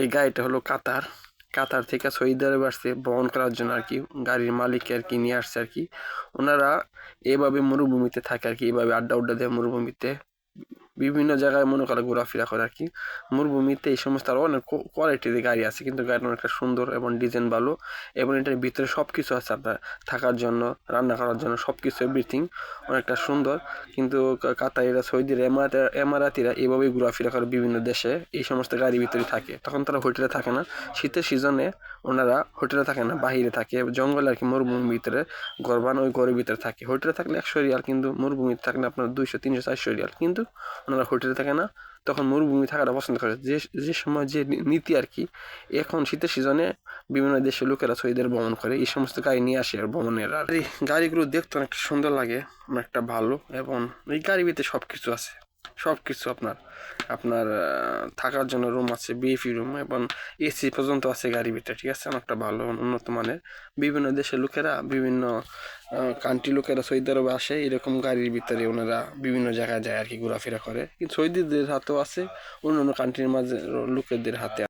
এই গাড়িটা হলো কাতার থেকে সৌদি আরবে আসছে বহন করার জন্য আর কি, গাড়ির মালিককে আর কি নিয়ে আসছে আর কি। ওনারা এভাবে মরুভূমিতে থাকে আর কি, এভাবে আড্ডা দেয় মরুভূমিতে, বিভিন্ন জায়গায় মনে করে ঘোরাফেরা করে আর কি। মরুভূমিতে এই সমস্ত আরও অনেক কোয়ালিটির গাড়ি আছে, কিন্তু গাড়িটা অনেকটা সুন্দর এবং ডিজাইন ভালো, এবং এটার ভিতরে সব কিছু আছে আপনার থাকার জন্য, রান্না করার জন্য সব কিছু এভরিথিং অনেকটা সুন্দর। কিন্তু কাতারিরা, সৌদির এমারাতিরা এভাবেই ঘোরাফেরা করে বিভিন্ন দেশে, এই সমস্ত গাড়ির ভিতরে থাকে। তখন তারা হোটেলে থাকে না, শীতের সিজনে ওনারা হোটেলে থাকে না, বাহিরে থাকে জঙ্গলে আর কি, মরুভূমির ভিতরে ঘর বানায়, ওই ঘরের ভিতরে থাকে। হোটেলে থাকলে 100 রিয়াল, কিন্তু মরুভূমিতে থাকলে আপনার 200, 300, 400 রিয়াল। কিন্তু ওনারা হোটেলে থাকে না, তখন মরুভূমি থাকাটা পছন্দ করে। যে সময় যে নীতি আর কি, এখন শীতের সিজনে বিভিন্ন দেশের লোকেরা সৌদিদের ভ্রমণ করে, এই সমস্ত গাড়ি নিয়ে আসে আর ভ্রমণের। আর এই গাড়িগুলো দেখতে অনেকটা সুন্দর লাগে, অনেকটা ভালো, এবং এই গাড়ির ভিতরে সব কিছু আছে, সব কিছু আপনার আপনার থাকার জন্য রুম আছে, বিএফি রুম, এবং এসি পর্যন্ত আছে গাড়ির ভিতরে, ঠিক আছে, অনেকটা ভালো উন্নত মানের। বিভিন্ন দেশের লোকেরা, বিভিন্ন কান্ট্রি লোকেরা সৌদি আরবে আসে, এরকম গাড়ির ভিতরে ওনারা বিভিন্ন জায়গায় যায় আর কি, ঘোরাফেরা করে। কিন্তু সৌদিদের হাতেও আছে, অন্য অন্য কান্ট্রির মাঝে লোকেদের হাতে